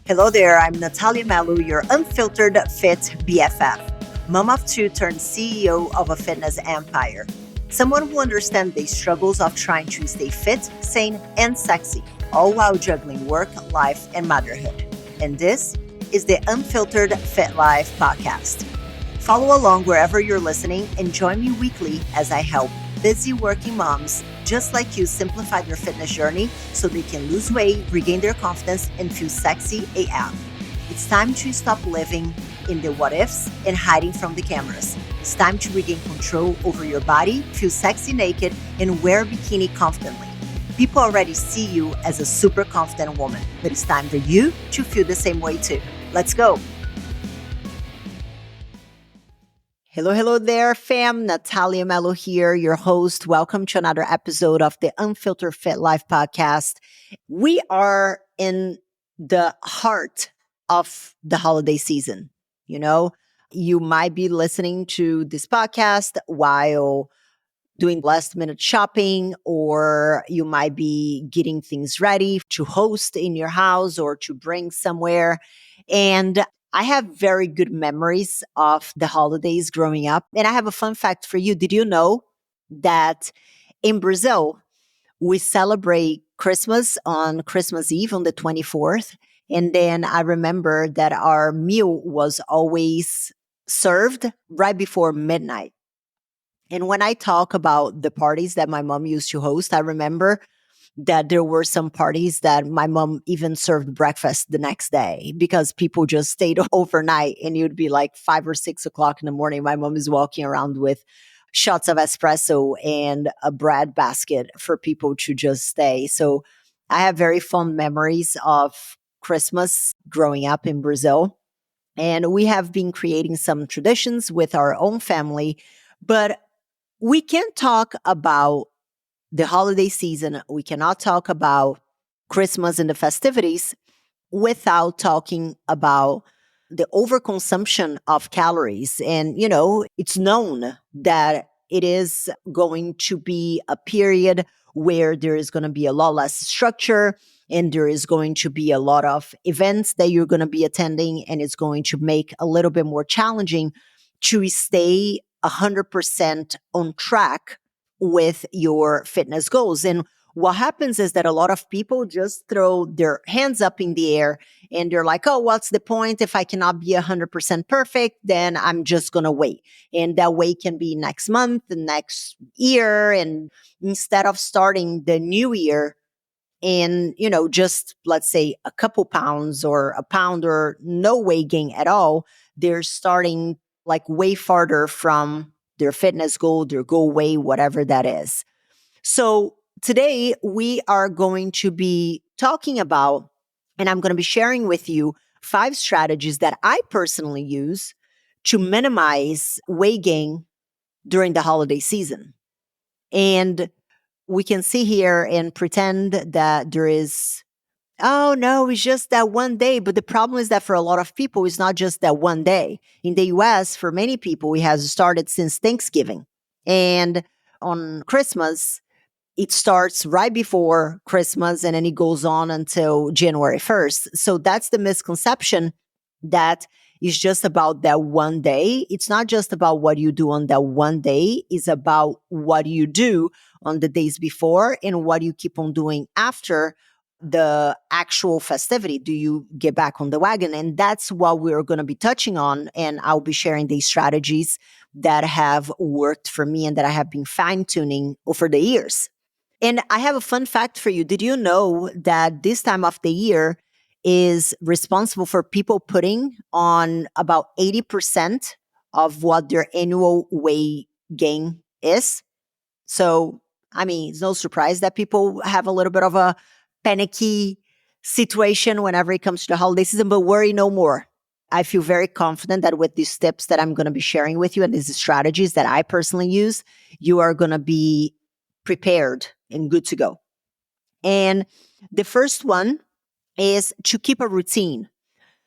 Hello there, I'm Nathalia Melo, your unfiltered fit BFF, mom of two turned CEO of a fitness empire. Someone who understands the struggles of trying to stay fit, sane, and sexy, all while juggling work, life, and motherhood. And this is the Unfiltered Fit Life podcast. Follow along wherever you're listening and join me weekly as I help busy working moms just like you simplify their fitness journey so they can lose weight, regain their confidence, and feel sexy AF. It's time to stop living in the what ifs and hiding from the cameras. It's time to regain control over your body, feel sexy naked, and wear a bikini confidently. People already see you as a super confident woman, but it's time for you to feel the same way too. Let's go. Hello there, fam. Nathalia Melo here, your host. Welcome to another episode of the Unfiltered Fit Life podcast. We are in the heart of the holiday season. You might be listening to this podcast while doing last minute shopping, or you might be getting things ready to host in your house or to bring somewhere. And I have very good memories of the holidays growing up. And I have a fun fact for you. Did you know that in Brazil, we celebrate Christmas on Christmas Eve on the 24th? And then I remember that our meal was always served right before midnight. And when I talk about the parties that my mom used to host, I remember that there were some parties that my mom even served breakfast the next day because people just stayed overnight, and you'd be like 5 or 6 o'clock in the morning. My mom is walking around with shots of espresso and a bread basket for people to just stay. So I have very fond memories of Christmas growing up in Brazil. And we have been creating some traditions with our own family, but we can't talk about the holiday season. We cannot talk about Christmas and the festivities without talking about the overconsumption of calories. And, it's known that it is going to be a period where there is going to be a lot less structure, and there is going to be a lot of events that you're going to be attending, and it's going to make a little bit more challenging to stay 100% on track with your fitness goals. And what happens is that a lot of people just throw their hands up in the air and they're like, oh, what's the point? If I cannot be 100% perfect, then I'm just going to wait. And that wait can be next month, the next year. And instead of starting the new year in, just let's say a couple pounds or a pound or no weight gain at all, they're starting like way farther from their fitness goal, their goal weight, whatever that is. So today we are going to be talking about, and I'm going to be sharing with you 5 strategies that I personally use to minimize weight gain during the holiday season. And we can see here and pretend that there is, oh no, it's just that one day. But the problem is that for a lot of people, it's not just that one day. In the US, for many people, it has started since Thanksgiving. And on Christmas, it starts right before Christmas and then it goes on until January 1st. So that's the misconception that is just about that one day. It's not just about what you do on that one day. It's about what you do on the days before and what you keep on doing after the actual festivity. Do you get back on the wagon? And that's what we're going to be touching on. And I'll be sharing these strategies that have worked for me and that I have been fine-tuning over the years. And I have a fun fact for you. Did you know that this time of the year is responsible for people putting on about 80% of what their annual weight gain is? So, it's no surprise that people have a little bit of a panicky situation whenever it comes to the holiday season, but worry no more. I feel very confident that with these tips that I'm going to be sharing with you and these strategies that I personally use, you are going to be prepared and good to go. And the first one is to keep a routine.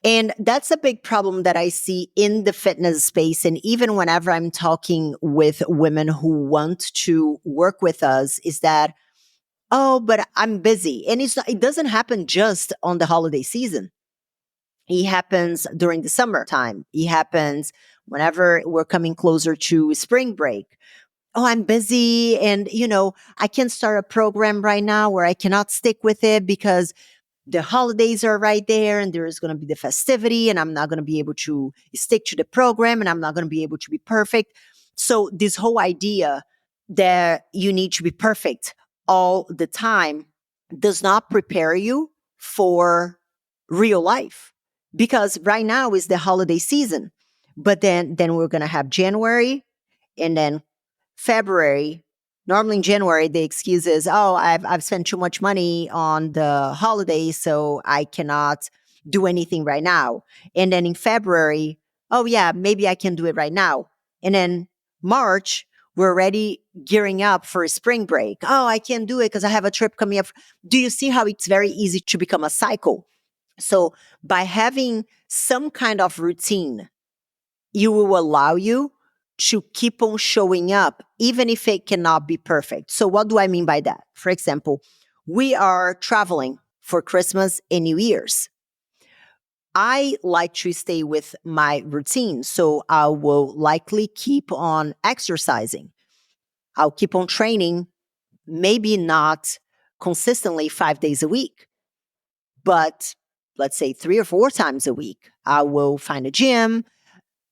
And that's a big problem that I see in the fitness space. And even whenever I'm talking with women who want to work with us, is that, oh, but I'm busy. And it doesn't happen just on the holiday season. It happens during the summertime. It happens whenever we're coming closer to spring break. Oh, I'm busy and, I can't start a program right now, or I cannot stick with it because the holidays are right there and there is going to be the festivity and I'm not going to be able to stick to the program and I'm not going to be able to be perfect. So this whole idea that you need to be perfect all the time does not prepare you for real life, because right now is the holiday season, but then we're going to have January and then February. Normally in January, the excuse is, oh, I've spent too much money on the holidays, so I cannot do anything right now. And then in February, oh yeah, maybe I can do it right now. And then March, we're already gearing up for a spring break. Oh, I can't do it because I have a trip coming up. Do you see how it's very easy to become a cycle? So by having some kind of routine, you will allow you to keep on showing up, even if it cannot be perfect. So, what do I mean by that? For example, we are traveling for Christmas and New Year's. I like to stay with my routine. So, I will likely keep on exercising. I'll keep on training, maybe not consistently 5 days a week, but let's say 3 or 4 times a week. I will find a gym,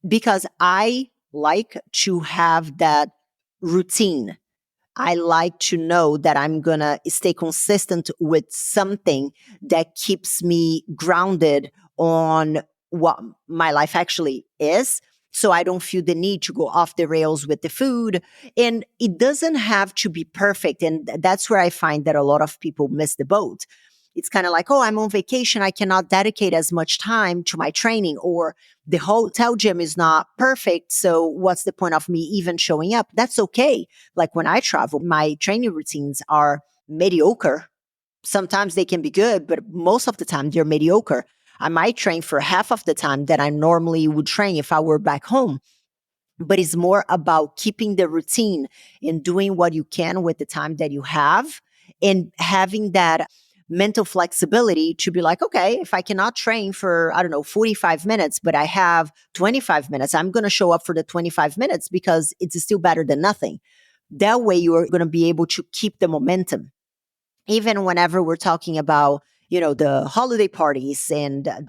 because I like to have that routine. I like to know that I'm going to stay consistent with something that keeps me grounded on what my life actually is. So I don't feel the need to go off the rails with the food. And it doesn't have to be perfect. And that's where I find that a lot of people miss the boat. It's kind of like, oh, I'm on vacation. I cannot dedicate as much time to my training, or the hotel gym is not perfect. So what's the point of me even showing up? That's okay. Like when I travel, my training routines are mediocre. Sometimes they can be good, but most of the time they're mediocre. I might train for half of the time that I normally would train if I were back home. But it's more about keeping the routine and doing what you can with the time that you have, and having that mental flexibility to be like, okay, if I cannot train for, I don't know, 45 minutes, but I have 25 minutes, I'm going to show up for the 25 minutes because it's still better than nothing. That way you are going to be able to keep the momentum. Even whenever we're talking about, the holiday parties and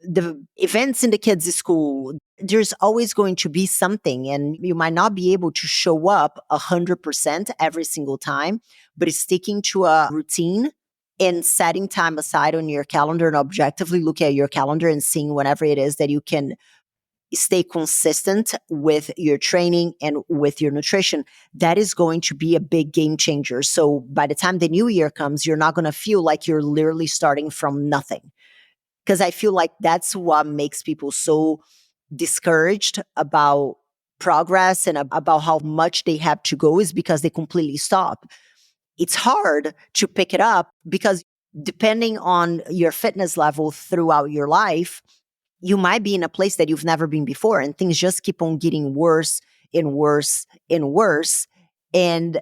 the events in the kids' school, there's always going to be something, and you might not be able to show up 100% every single time, but it's sticking to a routine and setting time aside on your calendar and objectively looking at your calendar and seeing whenever it is that you can stay consistent with your training and with your nutrition. That is going to be a big game changer. So by the time the new year comes, you're not going to feel like you're literally starting from nothing. Because I feel like that's what makes people so discouraged about progress and about how much they have to go, is because they completely stop. It's hard to pick it up because depending on your fitness level throughout your life, you might be in a place that you've never been before, and things just keep on getting worse and worse and worse. And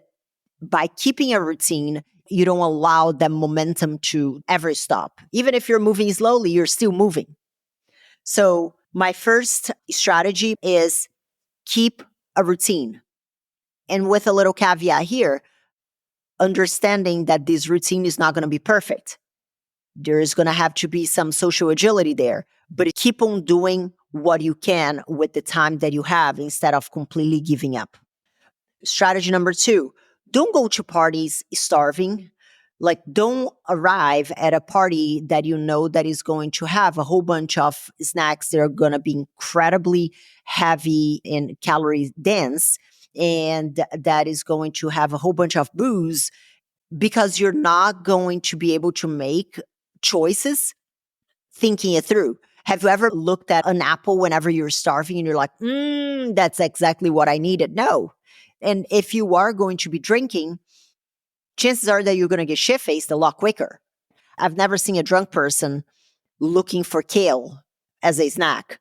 by keeping a routine, you don't allow that momentum to ever stop. Even if you're moving slowly, you're still moving. So my first strategy is keep a routine. And with a little caveat here, understanding that this routine is not going to be perfect. There is going to have to be some social agility there, but keep on doing what you can with the time that you have instead of completely giving up. Strategy number 2, don't go to parties starving. Like, don't arrive at a party that you know that is going to have a whole bunch of snacks that are going to be incredibly heavy in calorie dense, and that is going to have a whole bunch of booze, because you're not going to be able to make choices thinking it through. Have you ever looked at an apple whenever you're starving and you're like, that's exactly what I needed? No. And if you are going to be drinking, chances are that you're going to get shit faced a lot quicker. I've never seen a drunk person looking for kale as a snack.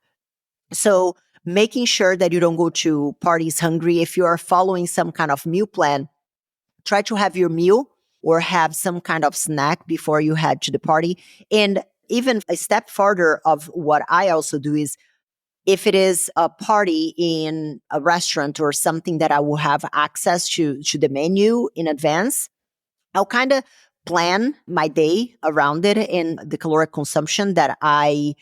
So making sure that you don't go to parties hungry. If you are following some kind of meal plan, try to have your meal or have some kind of snack before you head to the party. And even a step farther of what I also do is if it is a party in a restaurant or something that I will have access to the menu in advance, I'll kind of plan my day around it and the caloric consumption that I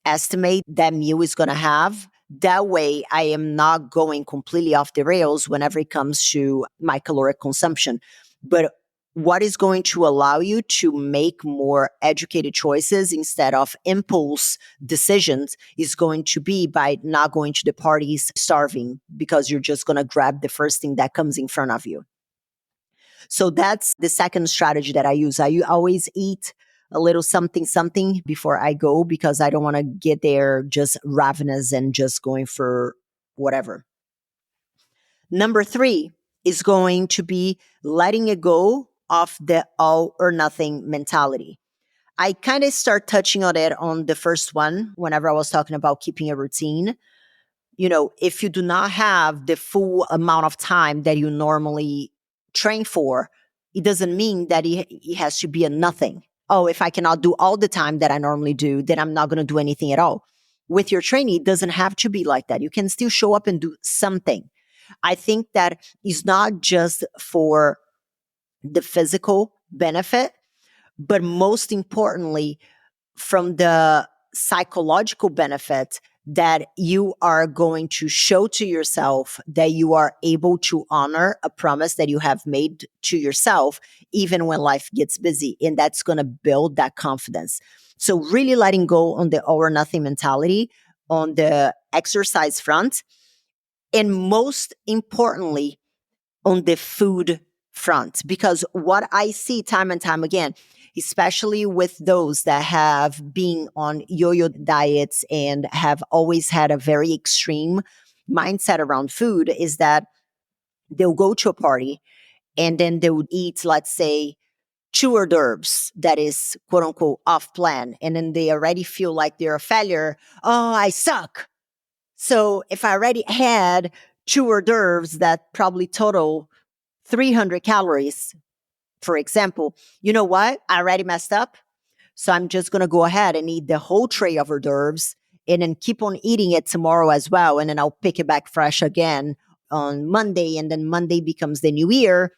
estimate that meal is going to have. That way, I am not going completely off the rails whenever it comes to my caloric consumption. But what is going to allow you to make more educated choices instead of impulse decisions is going to be by not going to the parties starving because you're just going to grab the first thing that comes in front of you. So that's the second strategy that I use. I always eat a little something, something before I go because I don't want to get there just ravenous and just going for whatever. Number three is going to be letting it go of the all or nothing mentality. I kind of start touching on it on the first one whenever I was talking about keeping a routine. If you do not have the full amount of time that you normally train for, it doesn't mean that it has to be a nothing. Oh, if I cannot do all the time that I normally do, then I'm not going to do anything at all. With your training, it doesn't have to be like that. You can still show up and do something. I think that is not just for the physical benefit, but most importantly, from the psychological benefit that you are going to show to yourself that you are able to honor a promise that you have made to yourself, even when life gets busy. And that's going to build that confidence. So, really letting go on the all or nothing mentality on the exercise front. And most importantly, on the food front, because what I see time and time again, especially with those that have been on yo-yo diets and have always had a very extreme mindset around food, is that they'll go to a party and then they would eat, let's say, two hors d'oeuvres that is quote unquote off plan. And then they already feel like they're a failure. Oh, I suck. So if I already had two hors d'oeuvres that probably total 300 calories, for example, you know what? I already messed up. So I'm just going to go ahead and eat the whole tray of hors d'oeuvres and then keep on eating it tomorrow as well. And then I'll pick it back fresh again on Monday. And then Monday becomes the new year.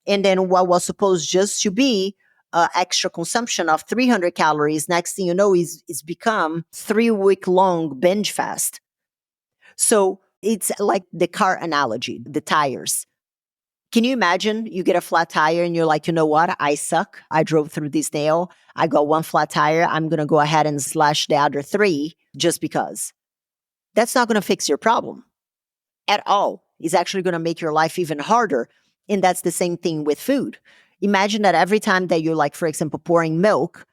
And then what was supposed just to be extra consumption of 300 calories, next thing you know, is become 3 week long binge fast. So it's like the car analogy, the tires. Can you imagine you get a flat tire and you're like, you know what? I suck. I drove through this nail. I got one flat tire. I'm going to go ahead and slash the other three just because. That's not going to fix your problem at all. It's actually going to make your life even harder. And that's the same thing with food. Imagine that every time that you're like, for example, pouring milk,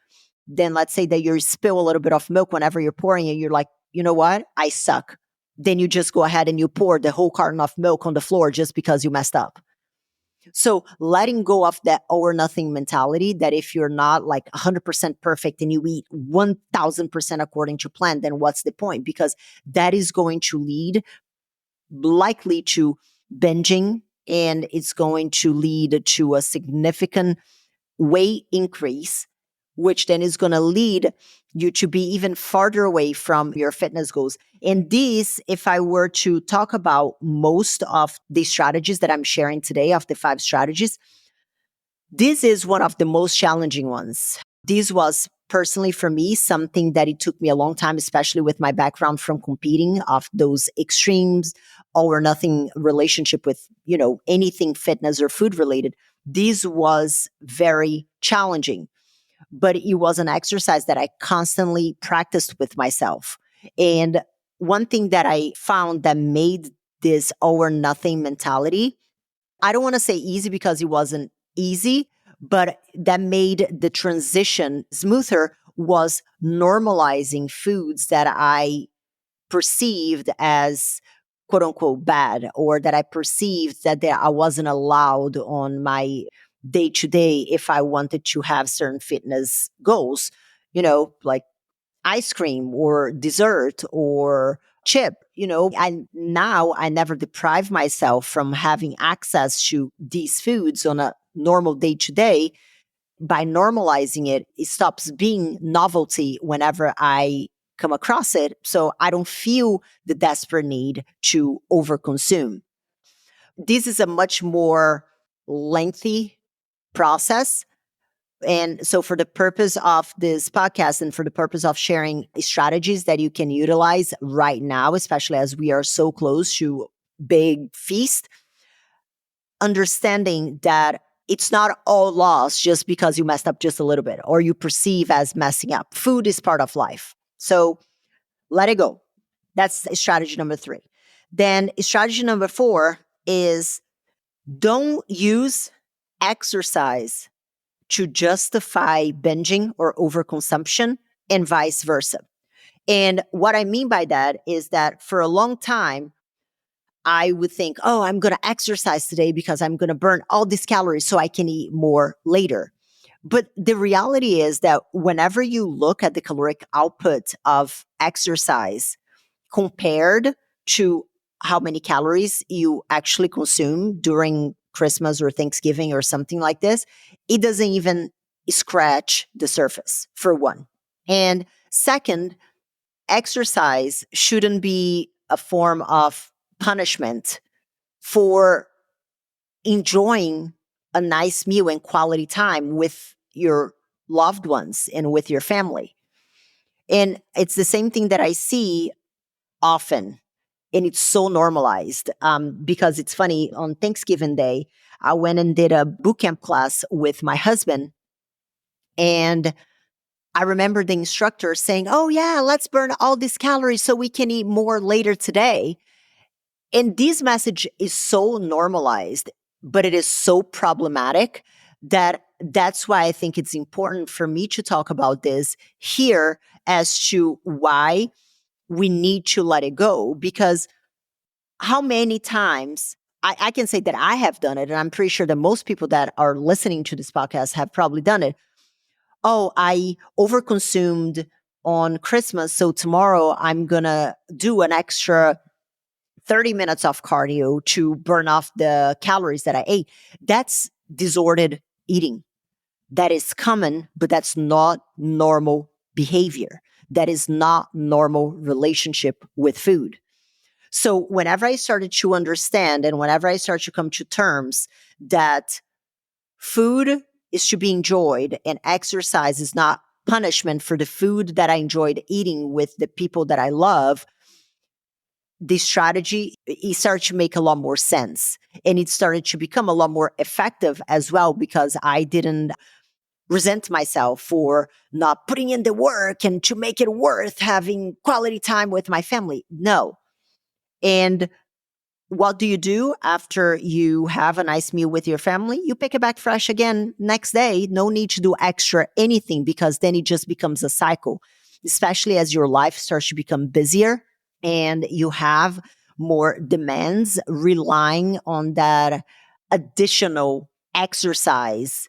then let's say that you spill a little bit of milk whenever you're pouring it. You're like, you know what? I suck. Then you just go ahead and you pour the whole carton of milk on the floor just because you messed up. So letting go of that all or nothing mentality that if you're not like 100% perfect and you eat 1000% according to plan, then what's the point? Because that is going to lead likely to binging and it's going to lead to a significant weight increase, which then is going to lead you to be even farther away from your fitness goals. And these, if I were to talk about most of the strategies that I'm sharing today, of the 5 strategies, this is one of the most challenging ones. This was personally for me something that it took me a long time, especially with my background from competing, of those extremes, all or nothing relationship with, anything fitness or food related. This was very challenging, but it was an exercise that I constantly practiced with myself. And one thing that I found that made this all or nothing mentality, I don't want to say easy because it wasn't easy, but that made the transition smoother, was normalizing foods that I perceived as quote unquote bad, or that I perceived that I wasn't allowed on my day to day if I wanted to have certain fitness goals, like ice cream or dessert or chip. I never deprive myself from having access to these foods on a normal day to day by normalizing it, it stops being novelty whenever I come across it. So I don't feel the desperate need to overconsume. This is a much more lengthy process. And so, for the purpose of this podcast and for the purpose of sharing strategies that you can utilize right now, especially as we are so close to big feast, understanding that it's not all lost just because you messed up just a little bit or you perceive as messing up. Food is part of life. So let it go. That's strategy number 3. Then strategy number 4 is don't use exercise to justify binging or overconsumption and vice versa. And what I mean by that is that for a long time, I would think, oh, I'm going to exercise today because I'm going to burn all these calories so I can eat more later. But the reality is that whenever you look at the caloric output of exercise compared to how many calories you actually consume during Christmas or Thanksgiving or something like this, it doesn't even scratch the surface, for one. And second, exercise shouldn't be a form of punishment for enjoying a nice meal and quality time with your loved ones and with your family. And it's the same thing that I see often. And it's so normalized because it's funny. On Thanksgiving Day, I went and did a boot camp class with my husband. And I remember the instructor saying, oh, yeah, let's burn all these calories so we can eat more later today. And this message is so normalized, but it is so problematic that that's why I think it's important for me to talk about this here as to why we need to let it go. Because how many times I can say that I have done it, and I'm pretty sure that most people that are listening to this podcast have probably done it. Oh, I overconsumed on Christmas, so tomorrow I'm going to do an extra 30 minutes of cardio to burn off the calories that I ate. That's disordered eating. That is common, but that's not normal behavior. That is not normal relationship with food. So whenever I started to understand and whenever I started to come to terms that food is to be enjoyed and exercise is not punishment for the food that I enjoyed eating with the people that I love, the strategy, it started to make a lot more sense. And it started to become a lot more effective as well because I didn't resent myself for not putting in the work and to make it worth having quality time with my family. No. And what do you do after you have a nice meal with your family? You pick it back fresh again next day. No need to do extra anything because then it just becomes a cycle, especially as your life starts to become busier and you have more demands relying on that additional exercise.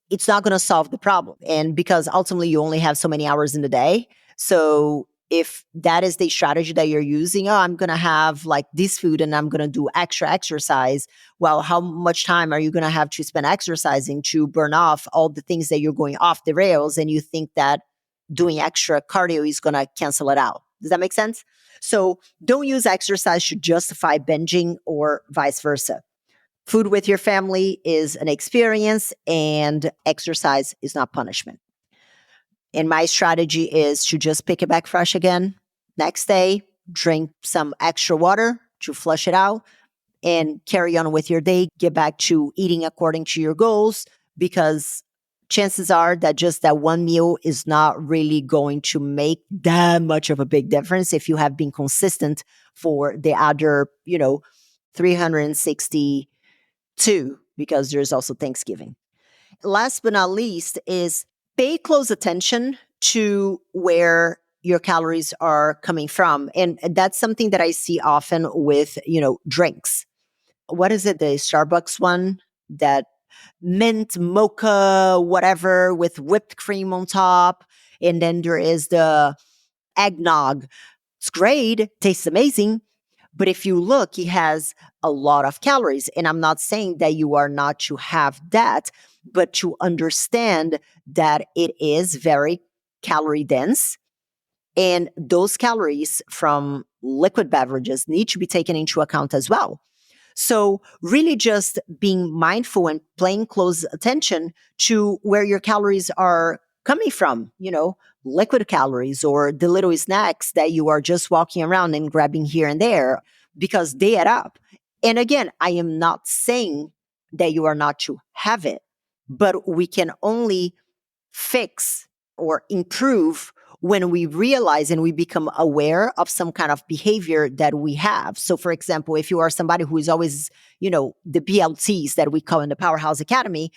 It's not going to solve the problem. And because ultimately you only have so many hours in the day. So if that is the strategy that you're using, oh, I'm going to have like this food and I'm going to do extra exercise. Well, how much time are you going to have to spend exercising to burn off all the things that you're going off the rails? And you think that doing extra cardio is going to cancel it out. Does that make sense? So don't use exercise to justify binging or vice versa. Food with your family is an experience and exercise is not punishment. And my strategy is to just pick it back fresh again. Next day, drink some extra water to flush it out and carry on with your day. Get back to eating according to your goals because chances are that just that one meal is not really going to make that much of a big difference if you have been consistent for the other, 362 because there's also Thanksgiving. Last but not least is pay close attention to where your calories are coming from. And that's something that I see often with, drinks. What is it? The Starbucks one that mint mocha, whatever, with whipped cream on top. And then there is the eggnog. It's great, tastes amazing. But if you look, he has a lot of calories. And I'm not saying that you are not to have that, but to understand that it is very calorie dense. And those calories from liquid beverages need to be taken into account as well. So, really, just being mindful and paying close attention to where your calories are coming from, liquid calories or the little snacks that you are just walking around and grabbing here and there, because they add up. And again, I am not saying that you are not to have it, but we can only fix or improve when we realize and we become aware of some kind of behavior that we have. So, for example, if you are somebody who is always, the BLTs that we call in the Powerhouse Academy,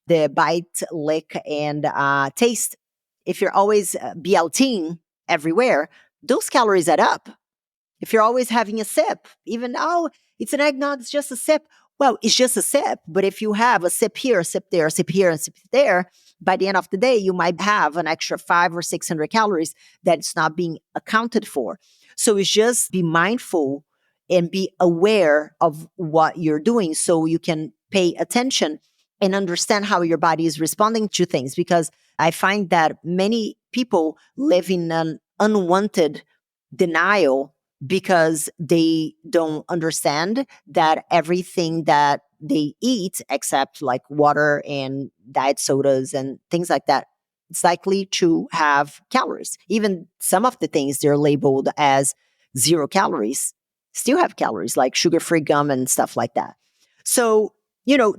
the bite, lick, and taste, if you're always BLTing everywhere, those calories add up. If you're always having a sip, even, oh, it's an eggnog, it's just a sip. Well, it's just a sip. But if you have a sip here, a sip there, a sip here, and a sip there, by the end of the day, you might have an extra 500 or 600 calories that's not being accounted for. So it's just be mindful and be aware of what you're doing so you can pay attention and understand how your body is responding to things. Because I find that many people live in an unwanted denial because they don't understand that everything that they eat, except like water and diet sodas and things like that, it's likely to have calories. Even some of the things they're labeled as 0 calories still have calories, like sugar-free gum and stuff like that. So,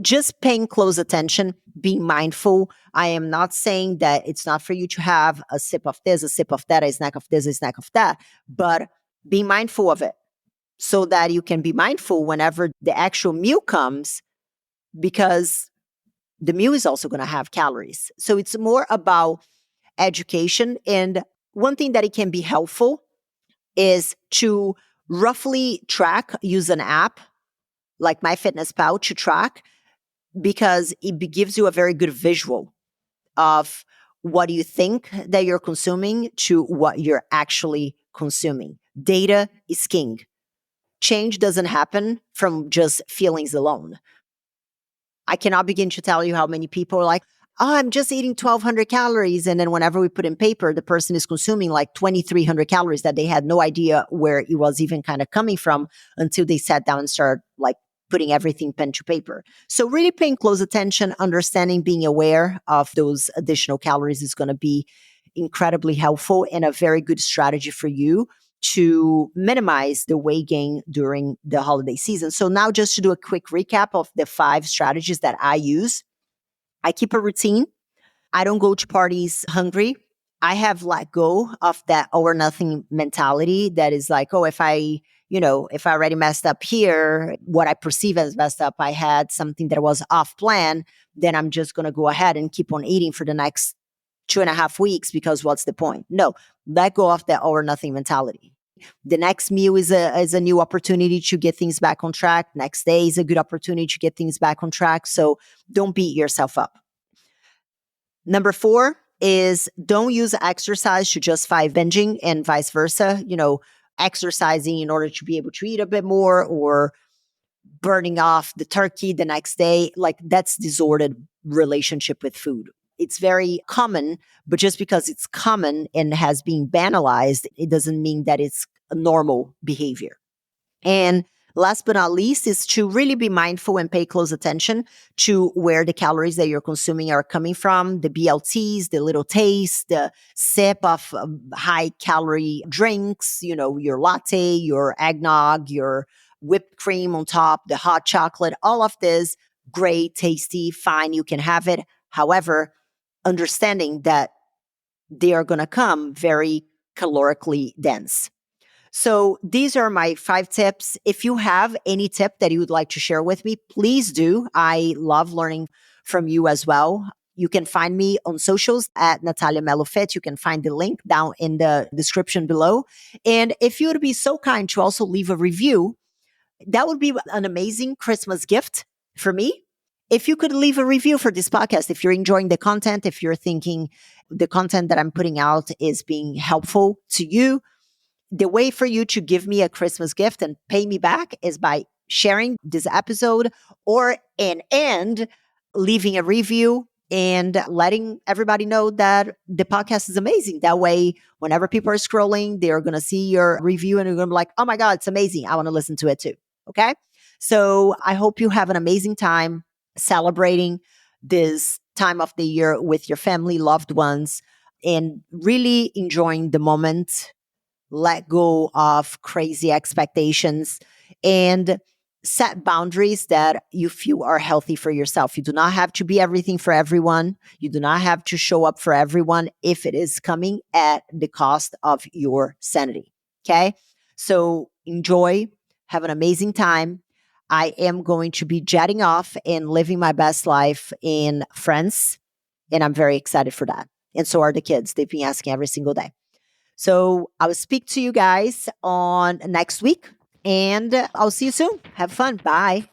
just paying close attention, being mindful. I am not saying that it's not for you to have a sip of this, a sip of that, a snack of this, a snack of that, but be mindful of it so that you can be mindful whenever the actual meal comes, because the meal is also going to have calories. So it's more about education. And one thing that it can be helpful is to roughly track, use an app like MyFitnessPal to track, because it gives you a very good visual of what you think that you're consuming to what you're actually consuming. Data is king. Change doesn't happen from just feelings alone. I cannot begin to tell you how many people are like, oh, I'm just eating 1,200 calories. And then whenever we put in paper, the person is consuming like 2,300 calories that they had no idea where it was even kind of coming from until they sat down and started like putting everything pen to paper. So really paying close attention, understanding, being aware of those additional calories is going to be incredibly helpful and a very good strategy for you to minimize the weight gain during the holiday season. So now just to do a quick recap of the 5 strategies that I use. I keep a routine. I don't go to parties hungry. I have let go of that all or nothing mentality that is like, oh, if I already messed up here, what I perceive as messed up, I had something that was off plan, then I'm just going to go ahead and keep on eating for the next 2.5 weeks because what's the point? No, let go of that all or nothing mentality. The next meal is a new opportunity to get things back on track. Next day is a good opportunity to get things back on track. So don't beat yourself up. Number 4 is don't use exercise to justify binging and vice versa. Exercising in order to be able to eat a bit more or burning off the turkey the next day. Like that's disordered relationship with food. It's very common, but just because it's common and has been banalized, it doesn't mean that it's a normal behavior. And last but not least is to really be mindful and pay close attention to where the calories that you're consuming are coming from, the BLTs, the little taste, the sip of high calorie drinks, your latte, your eggnog, your whipped cream on top, the hot chocolate, all of this, great, tasty, fine, you can have it. However, understanding that they are going to come very calorically dense. So these are my 5 tips. If you have any tip that you would like to share with me, please do. I love learning from you as well. You can find me on socials at Nathalia Melo Fit. You can find the link down in the description below. And if you would be so kind to also leave a review, that would be an amazing Christmas gift for me. If you could leave a review for this podcast, if you're enjoying the content, if you're thinking the content that I'm putting out is being helpful to you, the way for you to give me a Christmas gift and pay me back is by sharing this episode or and leaving a review and letting everybody know that the podcast is amazing. That way, whenever people are scrolling, they're going to see your review and they're going to be like, oh my God, it's amazing. I want to listen to it too. Okay. So I hope you have an amazing time celebrating this time of the year with your family, loved ones, and really enjoying the moment. Let go of crazy expectations and set boundaries that you feel are healthy for yourself. You do not have to be everything for everyone. You do not have to show up for everyone if it is coming at the cost of your sanity. Okay. So enjoy, have an amazing time. I am going to be jetting off and living my best life in France. And I'm very excited for that. And so are the kids. They've been asking every single day. So I will speak to you guys on next week and I'll see you soon. Have fun. Bye.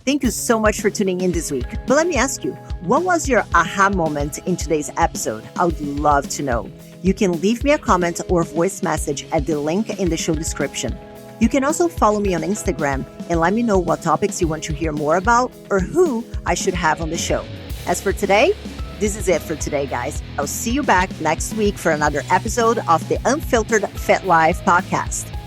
Thank you so much for tuning in this week. But let me ask you, what was your aha moment in today's episode? I would love to know. You can leave me a comment or voice message at the link in the show description. You can also follow me on Instagram and let me know what topics you want to hear more about or who I should have on the show. As for today, this is it for today, guys. I'll see you back next week for another episode of the Unfiltered Fit Life podcast.